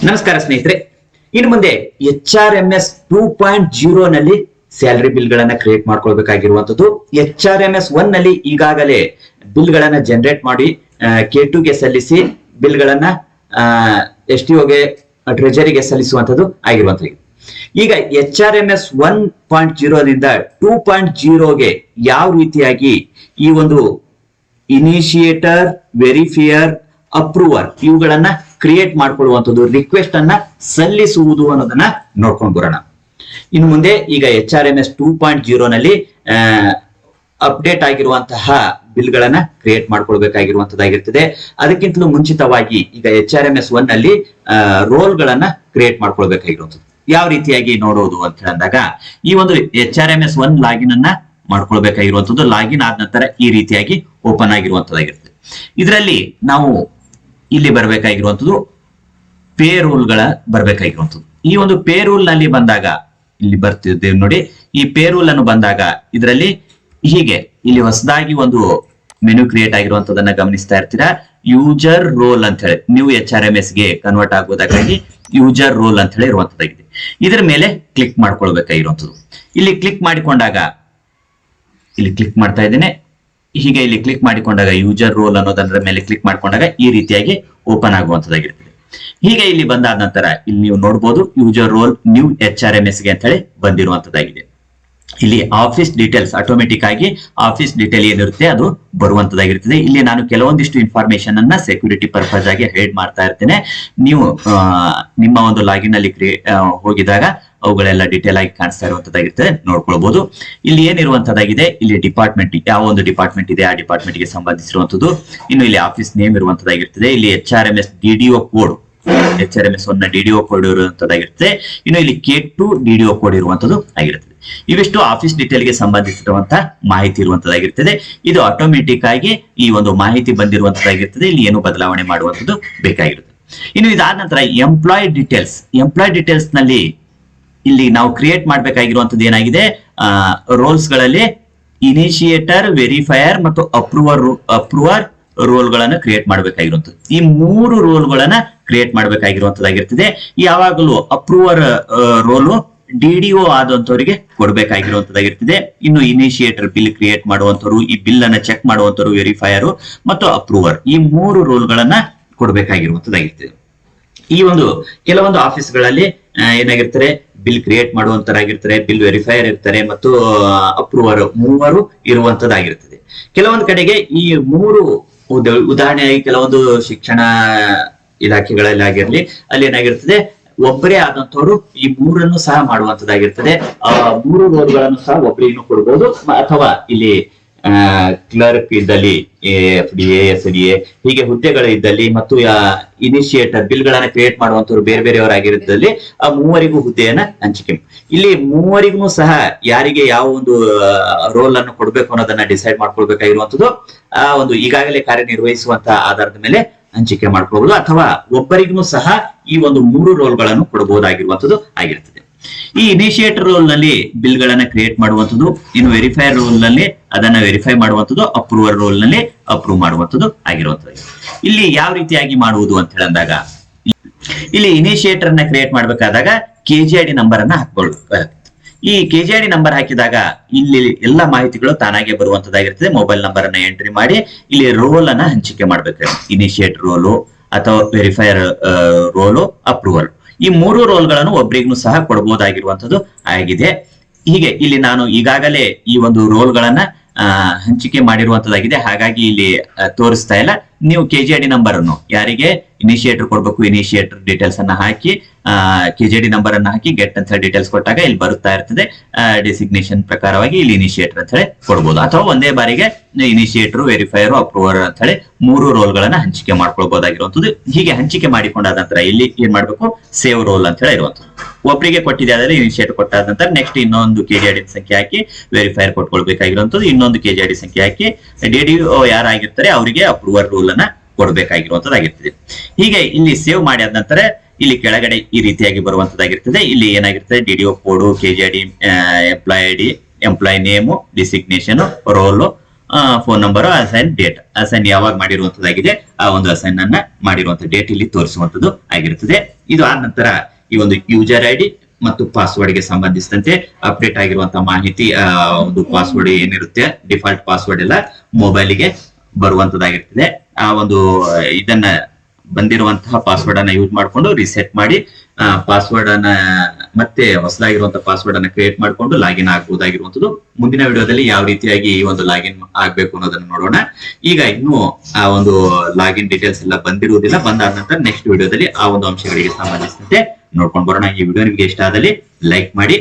ನಮಸ್ಕಾರ ಸ್ನೇಹಿತರೆ, ಇನ್ನು ಮುಂದೆ HRMS 2.0 ನಲ್ಲಿ ಸ್ಯಾಲರಿ ಬಿಲ್ ಗಳನ್ನ ಕ್ರಿಯೇಟ್ ಮಾಡ್ಕೊಳ್ಬೇಕಾಗಿರುವಂತದ್ದು. HRMS 1 ನಲ್ಲಿ ಈಗಾಗಲೇ ಬಿಲ್ ಗಳನ್ನ ಜನರೇಟ್ ಮಾಡಿ K2 ಗೆ ಸಲ್ಲಿಸಿ ಬಿಲ್ ಗಳನ್ನ STO ಗೆ ಟ್ರೆಜರಿಗೆ ಸಲ್ಲಿಸುವಂತದ್ದು ಆಗಿರುವಂತದ್ದು. ಈಗ HRMS 1.0 ದಿಂದ 2.0 ಗೆ ಯಾವ ರೀತಿಯಾಗಿ ಈ ಒಂದು ಇನಿಷಿಯೇಟರ್, ವೆರಿಫೈಯರ್, ಅಪ್ರೂವರ್ ಇವುಗಳನ್ನ ಕ್ರಿಯೇಟ್ ಮಾಡ್ಕೊಳ್ಳುವಂಥದ್ದು, ರಿಕ್ವೆಸ್ಟ್ ಅನ್ನ ಸಲ್ಲಿಸುವುದು ಅನ್ನೋದನ್ನ ನೋಡ್ಕೊಂಡು ಬರೋಣ. ಇನ್ನು ಮುಂದೆ ಈಗ HRMS 2.0 ನಲ್ಲಿ ಅಪ್ಡೇಟ್ ಆಗಿರುವಂತಹ ಬಿಲ್ ಗಳನ್ನ ಕ್ರಿಯೇಟ್ ಮಾಡ್ಕೊಳ್ಬೇಕಾಗಿರುವಂತದ್ದಾಗಿರ್ತದೆ. ಅದಕ್ಕಿಂತಲೂ ಮುಂಚಿತವಾಗಿ ಈಗ HRMS 1 ನಲ್ಲಿ ರೋಲ್ ಗಳನ್ನ ಕ್ರಿಯೇಟ್ ಮಾಡ್ಕೊಳ್ಬೇಕಾಗಿರುವಂತದ್ದು. ಯಾವ ರೀತಿಯಾಗಿ ನೋಡೋದು ಅಂತ ಹೇಳಿದಾಗ, ಈ ಒಂದು HRMS 1 ಲಾಗಿನ್ ಅನ್ನ ಮಾಡ್ಕೊಳ್ಬೇಕಾಗಿರುವಂತದ್ದು. ಲಾಗಿನ್ ಆದ ನಂತರ ಈ ರೀತಿಯಾಗಿ ಓಪನ್ ಆಗಿರುವಂತದ್ದಾಗಿರ್ತದೆ. ಇದರಲ್ಲಿ ನಾವು ಇಲ್ಲಿ ಬರಬೇಕಾಗಿರುವಂತದ್ದು ಪೇ ರೂಲ್ ಗಳ ಬರಬೇಕಾಗಿರುವಂತದ್ದು. ಈ ಒಂದು ಪೇ ರೂಲ್ ನಲ್ಲಿ ಬಂದಾಗ ಇಲ್ಲಿ ಬರ್ತಿದ್ದೇವೆ ನೋಡಿ. ಈ ಪೇ ರೂಲ್ ಅನ್ನು ಬಂದಾಗ ಇದರಲ್ಲಿ ಹೀಗೆ ಇಲ್ಲಿ ಹೊಸದಾಗಿ ಒಂದು ಮೆನು ಕ್ರಿಯೇಟ್ ಆಗಿರುವಂತದನ್ನ ಗಮನಿಸ್ತಾ ಇರ್ತೀರಾ. ಯೂಸರ್ ರೋಲ್ ಅಂತ ಹೇಳಿ ನೀವು HRMS ಗೆ ಕನ್ವರ್ಟ್ ಆಗುವುದಕ್ಕಾಗಿ ಯೂಸರ್ ರೋಲ್ ಅಂತ ಹೇಳಿ ಇರುವಂತದ್ದಾಗಿದೆ. ಇದರ ಮೇಲೆ ಕ್ಲಿಕ್ ಮಾಡ್ಕೊಳ್ಬೇಕಾಗಿರುವಂತದ್ದು. ಇಲ್ಲಿ ಕ್ಲಿಕ್ ಮಾಡಿಕೊಂಡಾಗ ಇಲ್ಲಿ ಕ್ಲಿಕ್ ಮಾಡ್ತಾ ಇದ್ದೇನೆ. ಹೀಗೆ ಇಲ್ಲಿ ಕ್ಲಿಕ್ ಮಾಡಿಕೊಂಡಾಗ ಯೂಸರ್ ರೋಲ್ ಅನ್ನೋದರ ಮೇಲೆ ಕ್ಲಿಕ್ ಮಾಡಿಕೊಂಡಾಗ ಈ ರೀತಿಯಾಗಿ ಓಪನ್ ಆಗುವಂತದ್ದಾಗಿರ್ತದೆ. ಹೀಗೆ ಇಲ್ಲಿ ಬಂದಾದ ನಂತರ ಇಲ್ಲಿ ನೀವು ನೋಡಬಹುದು ಯೂಸರ್ ರೋಲ್ ನ್ಯೂ HRMS ಗೆ ಅಂತ ಹೇಳಿ ಬಂದಿರುವಂತದ್ದಾಗಿದೆ. ಇಲ್ಲಿ ಆಫೀಸ್ ಡೀಟೇಲ್ಸ್ ಆಟೋಮೆಟಿಕ್ ಆಗಿ ಆಫೀಸ್ ಡೀಟೇಲ್ ಏನಿರುತ್ತೆ ಅದು ಬರುವಂತದ್ದಾಗಿರ್ತದೆ. ಇಲ್ಲಿ ನಾನು ಕೆಲವೊಂದಿಷ್ಟು ಇನ್ಫಾರ್ಮೇಶನ್ ಅನ್ನ ಸೆಕ್ಯೂರಿಟಿ ಪರ್ಪಸ್ ಆಗಿ ಹೈಡ್ ಮಾಡ್ತಾ ಇರ್ತೇನೆ. ನೀವು ನಿಮ್ಮ ಒಂದು ಲಾಗಿನ್ ಅಲ್ಲಿ ಹೋಗಿದಾಗ ಅವುಗಳೆಲ್ಲ ಡೀಟೇಲ್ ಆಗಿ ಕಾಣಿಸ್ತಾ ಇರುವಂತದ್ದಾಗಿರ್ತದೆ, ನೋಡ್ಕೊಳ್ಬಹುದು. ಇಲ್ಲಿ ಏನಿರುವಂತದ್ದಾಗಿದೆ, ಇಲ್ಲಿ ಡಿಪಾರ್ಟ್ಮೆಂಟ್ ಯಾವ ಒಂದು ಡಿಪಾರ್ಟ್ಮೆಂಟ್ ಇದೆ ಆ ಡಿಪಾರ್ಟ್ಮೆಂಟ್ ಗೆ ಸಂಬಂಧಿಸಿರುವಂತದ್ದು. ಇನ್ನು ಇಲ್ಲಿ ಆಫೀಸ್ ನೇಮ್ ಇರುವಂತದ್ದಾಗಿರ್ತದೆ. ಇಲ್ಲಿ HRMS DDO ಕೋಡ್, HRMS 1 ನ DDO ಕೋಡ್ ಇರುವಂತದ್ದಾಗಿರ್ತದೆ. ಇನ್ನು ಇಲ್ಲಿ K2 DDO ಕೋಡ್ ಇರುವಂತದ್ದು ಆಗಿರ್ತದೆ. ಇವಿಷ್ಟು ಆಫೀಸ್ ಡೀಟೇಲ್ ಗೆ ಸಂಬಂಧಿಸಿರುವಂತಹ ಮಾಹಿತಿ ಇರುವಂತದ್ದಾಗಿರ್ತದೆ. ಇದು ಆಟೋಮೆಟಿಕ್ ಆಗಿ ಈ ಒಂದು ಮಾಹಿತಿ ಬಂದಿರುವಂತದ್ದಾಗಿರ್ತದೆ. ಇಲ್ಲಿ ಏನು ಬದಲಾವಣೆ ಮಾಡುವಂತದ್ದು ಬೇಕಾಗಿರುತ್ತೆ. ಇನ್ನು ಇದಾದ ನಂತರ ಎಂಪ್ಲಾಯ್ ಡೀಟೇಲ್ಸ್ ನಲ್ಲಿ ಇಲ್ಲಿ ನಾವು ಕ್ರಿಯೇಟ್ ಮಾಡ್ಬೇಕಾಗಿರುವಂತದ್ದು ಏನಾಗಿದೆ, ರೋಲ್ಸ್ ಗಳಲ್ಲಿ ಇನಿಷಿಯೇಟರ್, ವೆರಿಫೈಯರ್ ಮತ್ತು ಅಪ್ರೂವರ್ ರೋಲ್ ಗಳನ್ನ ಕ್ರಿಯೇಟ್ ಮಾಡಬೇಕಾಗಿರುವಂತದ್ದು. ಈ 3 ರೋಲ್ ಗಳನ್ನ ಕ್ರಿಯೇಟ್ ಮಾಡಬೇಕಾಗಿರುವಂತದ್ದಾಗಿರ್ತದೆ. ಯಾವಾಗಲೂ ಅಪ್ರೂವರ್ ರೋಲು DDO ಆದಂತವರಿಗೆ ಕೊಡಬೇಕಾಗಿರುವಂತದ್ದಾಗಿರ್ತದೆ. ಇನ್ನು ಇನಿಷಿಯೇಟರ್ ಬಿಲ್ ಕ್ರಿಯೇಟ್ ಮಾಡುವಂತವರು, ಈ ಬಿಲ್ ಅನ್ನ ಚೆಕ್ ಮಾಡುವಂತವರು, ವೆರಿಫೈಯರ್ ಮತ್ತು ಅಪ್ರೂವರ್, ಈ 3 ರೋಲ್ ಗಳನ್ನ ಕೊಡಬೇಕಾಗಿರುವಂತದ್ದಾಗಿರ್ತದೆ. ಈ ಒಂದು ಕೆಲವೊಂದು ಆಫೀಸ್ಗಳಲ್ಲಿ ಏನಾಗಿರ್ತಾರೆ, ಬಿಲ್ ಕ್ರಿಯೇಟ್ ಮಾಡುವಂತರಾಗಿರ್ತಾರೆ, ಬಿಲ್ ವೆರಿಫೈಯರ್ ಇರ್ತಾರೆ ಮತ್ತು ಅಪ್ರೂವರ್, 3 ಇರುವಂತದ್ದಾಗಿರ್ತದೆ. ಕೆಲವೊಂದು ಕಡೆಗೆ ಈ 3 ಉದಾಹರಣೆಯಾಗಿ ಕೆಲವೊಂದು ಶಿಕ್ಷಣ ಇಲಾಖೆಗಳಲ್ಲಿ ಆಗಿರ್ಲಿ, ಅಲ್ಲಿ ಏನಾಗಿರ್ತದೆ ಒಬ್ಬರೇ ಆದಂತವ್ರು ಈ 3 ಸಹ ಮಾಡುವಂತದ್ದಾಗಿರ್ತದೆ. ಆ 3 ರೋಲ್ಗಳನ್ನು ಸಹ ಒಬ್ಬರಿಗೂ ಕೊಡ್ಬೋದು. ಅಥವಾ ಇಲ್ಲಿ ಕ್ಲರ್ಕ್ ಇದ್ದಲ್ಲಿ, FDA, SDA ಹೀಗೆ ಹುದ್ದೆಗಳು ಇದ್ದಲ್ಲಿ ಮತ್ತು ಇನಿಷಿಯೇಟರ್ ಬಿಲ್ ಗಳನ್ನ ಕ್ರಿಯೇಟ್ ಮಾಡುವಂತವ್ರು ಬೇರೆ ಬೇರೆಯವರಾಗಿದ್ದಲ್ಲಿ ಆ 3 ಹುದ್ದೆಯನ್ನ ಹಂಚಿಕೆ. ಇಲ್ಲಿ 3 ಸಹ ಯಾರಿಗೆ ಯಾವ ಒಂದು ರೋಲ್ ಅನ್ನು ಕೊಡ್ಬೇಕು ಅನ್ನೋದನ್ನ ಡಿಸೈಡ್ ಮಾಡ್ಕೊಳ್ಬೇಕಾಗಿರುವಂತದ್ದು ಆ ಒಂದು ಈಗಾಗಲೇ ಕಾರ್ಯನಿರ್ವಹಿಸುವಂತಹ ಆಧಾರದ ಮೇಲೆ ಹಂಚಿಕೆ ಮಾಡ್ಕೊಳ್ಬಹುದು. ಅಥವಾ ಒಬ್ಬರಿಗೂ ಸಹ ಈ ಒಂದು 3 ರೋಲ್ ಗಳನ್ನು ಕೊಡಬಹುದಾಗಿರುವಂತದ್ದು ಆಗಿರ್ತದೆ. ಈ ಇನಿಷಿಯೇಟರ್ ರೋಲ್ ನಲ್ಲಿ ಬಿಲ್ ಗಳನ್ನ ಕ್ರಿಯೇಟ್ ಮಾಡುವಂತದ್ದು, ಇನ್ನು ವೆರಿಫೈಯರ್ ರೋಲ್ ನಲ್ಲಿ ಅದನ್ನ ವೆರಿಫೈ ಮಾಡುವಂತದ್ದು, ಅಪ್ರೂವರ್ ರೋಲ್ ನಲ್ಲಿ ಅಪ್ರೂವ್ ಮಾಡುವಂತದ್ದು ಆಗಿರುವಂತದ್ದು. ಇಲ್ಲಿ ಯಾವ ರೀತಿಯಾಗಿ ಮಾಡುವುದು ಅಂತ ಹೇಳಿದಾಗ, ಇಲ್ಲಿ ಇನಿಷಿಯೇಟರ್ ನ ಕ್ರಿಯೇಟ್ ಮಾಡ್ಬೇಕಾದಾಗ KGID ನಂಬರ್ ಅನ್ನ ಹಾಕೊಳ್ಬೇಕಾಗುತ್ತೆ. ಈ KGID ನಂಬರ್ ಹಾಕಿದಾಗ ಇಲ್ಲಿ ಎಲ್ಲ ಮಾಹಿತಿಗಳು ತಾನಾಗೆ ಬರುವಂತದ್ದಾಗಿರ್ತದೆ. ಮೊಬೈಲ್ ನಂಬರ್ ಅನ್ನ ಎಂಟ್ರಿ ಮಾಡಿ ಇಲ್ಲಿ ರೋಲ್ ಅನ್ನ ಹಂಚಿಕೆ ಮಾಡ್ಬೇಕು. ಇನಿಷಿಯೇಟರ್ ರೋಲು ಅಥವಾ ವೆರಿಫೈಯರ್ ರೋಲು, ಅಪ್ರೂವಲ್, ಈ 3 ರೋಲ್ ಗಳನ್ನು ಒಬ್ಬರಿಗೂ ಸಹ ಕೊಡಬಹುದಾಗಿರುವಂತದ್ದು ಆಗಿದೆ. ಹೀಗೆ ಇಲ್ಲಿ ನಾನು ಈಗಾಗಲೇ ಈ ಒಂದು ರೋಲ್ ಗಳನ್ನ ಹಂಚಿಕೆ ಮಾಡಿರುವಂತದ್ದಾಗಿದೆ. ಹಾಗಾಗಿ ಇಲ್ಲಿ ತೋರಿಸ್ತಾ ಇಲ್ಲ. ನೀವು KGID ನಂಬರ್ ಅನ್ನು ಯಾರಿಗೆ ಇನಿಷಿಯೇಟರ್ ಕೊಡ್ಬೇಕು, ಇನಿಷಿಯೇಟರ್ ಡೀಟೇಲ್ಸ್ ಅನ್ನ ಹಾಕಿ KGID ನಂಬರ್ ಅನ್ನ ಹಾಕಿ ಗೆಟ್ ಅಂತ ಹೇಳಿ ಡೀಟೇಲ್ಸ್ ಕೊಟ್ಟಾಗ ಇಲ್ಲಿ ಬರುತ್ತಾ ಇರ್ತದೆ. ಡೆಸಿಗ್ನೇಷನ್ ಪ್ರಕಾರವಾಗಿ ಇಲ್ಲಿ ಇನಿಷಿಯೇಟರ್ ಅಂತ ಹೇಳಿ ಕೊಡ್ಬೋದು. ಅಥವಾ ಒಂದೇ ಬಾರಿಗೆ ಇನಿಷಿಯೇಟರ್, ವೆರಿಫೈಯರ್, ಅಪ್ರೂವರ್ ಅಂತ ಹೇಳಿ 3 ರೋಲ್ ಗಳನ್ನ ಹಂಚಿಕೆ ಮಾಡ್ಕೊಳ್ಬಹುದಾಗಿರುವಂತದ್ದು. ಹೀಗೆ ಹಂಚಿಕೆ ಮಾಡಿಕೊಂಡಾದ ನಂತರ ಇಲ್ಲಿ ಏನ್ ಮಾಡ್ಬೇಕು, ಸೇವ್ ರೋಲ್ ಅಂತ ಹೇಳಿ ಇರುವಂತದ್ದು. ಒಬ್ಬರಿಗೆ ಕೊಟ್ಟಿದೆ ಆದ್ರೆ ಇನಿಷಿಯೇಟರ್ ಕೊಟ್ಟಾದ ನಂತರ ನೆಕ್ಸ್ಟ್ ಇನ್ನೊಂದು KGID ಸಂಖ್ಯೆ ಹಾಕಿ ವೆರಿಫೈಯರ್ ಕೊಟ್ಕೊಳ್ಬೇಕಾಗಿರುವಂತದ್ದು. ಇನ್ನೊಂದು KGID ಸಂಖ್ಯೆ ಹಾಕಿ DDO ಯಾರಾಗಿರ್ತಾರೆ ಅವರಿಗೆ ಅಪ್ರೂವರ್ ರೋಲ್ ಅನ್ನ ಕೊಡಬೇಕಾಗಿರುವಂತದ್ದಾಗಿರ್ತದೆ. ಹೀಗೆ ಇಲ್ಲಿ ಸೇವ್ ಮಾಡಿ ಆದ ನಂತರ ಇಲ್ಲಿ ಕೆಳಗಡೆ ಈ ರೀತಿಯಾಗಿ ಬರುವಂತದ್ದಾಗಿರ್ತದೆ. ಇಲ್ಲಿ ಏನಾಗಿರ್ತದೆ, DDO code, KGID, employee ID, employee name, designation, role, phone number, assign date, assign ಯಾವಾಗ ಮಾಡಿರುವಂತದ್ದಾಗಿದೆ ಆ ಒಂದು ಅಸೈನ್ ಅನ್ನ ಮಾಡಿರುವಂತ ಡೇಟ್ ಇಲ್ಲಿ ತೋರಿಸುವಂತದ್ದು ಆಗಿರುತ್ತದೆ. ಇದು ಆದ ನಂತರ ಈ ಒಂದು ಯೂಸರ್ ಐಡಿ ಮತ್ತು ಪಾಸ್ವರ್ಡ್ ಗೆ ಸಂಬಂಧಿಸಿದಂತೆ ಅಪ್ಡೇಟ್ ಆಗಿರುವಂತಹ ಮಾಹಿತಿ, ಒಂದು ಪಾಸ್ವರ್ಡ್ ಏನಿರುತ್ತೆ ಡಿಫಾಲ್ಟ್ ಪಾಸ್ವರ್ಡ್ ಎಲ್ಲ ಮೊಬೈಲಿಗೆ ಬರುವಂತದ್ದಾಗಿರ್ತದೆ. ಆ ಒಂದು ಇದನ್ನ ಬಂದಿರುವಂತಹ ಪಾಸ್ವರ್ಡ್ ಅನ್ನ ಯೂಸ್ ಮಾಡಿಕೊಂಡು ರಿಸೆಟ್ ಮಾಡಿ ಪಾಸ್ವರ್ಡ್ ಅನ್ನ ಮತ್ತೆ ಹೊಸದಾಗಿರುವಂತಹ ಪಾಸ್ವರ್ಡ್ ಅನ್ನ ಕ್ರಿಯೇಟ್ ಮಾಡಿಕೊಂಡು ಲಾಗಿನ್ ಆಗಬಹುದಾಗಿರುವಂತದ್ದು. ಮುಂದಿನ ವಿಡಿಯೋದಲ್ಲಿ ಯಾವ ರೀತಿಯಾಗಿ ಈ ಒಂದು ಲಾಗಿನ್ ಆಗ್ಬೇಕು ಅನ್ನೋದನ್ನ ನೋಡೋಣ. ಈಗ ಇನ್ನು ಆ ಒಂದು ಲಾಗಿನ್ ಡೀಟೇಲ್ಸ್ ಎಲ್ಲ ಬಂದಿರುವುದಿಲ್ಲ. ಬಂದಾದ ನಂತರ ನೆಕ್ಸ್ಟ್ ವಿಡಿಯೋದಲ್ಲಿ ಆ ಒಂದು ಅಂಶಗಳಿಗೆ ಸಂಬಂಧಿಸಿದಂತೆ ನೋಡ್ಕೊಂಡು ಬರೋಣ. ಈ ವಿಡಿಯೋ ನಿಮಗೆ ಇಷ್ಟ ಆದಲ್ಲಿ ಲೈಕ್ ಮಾಡಿ.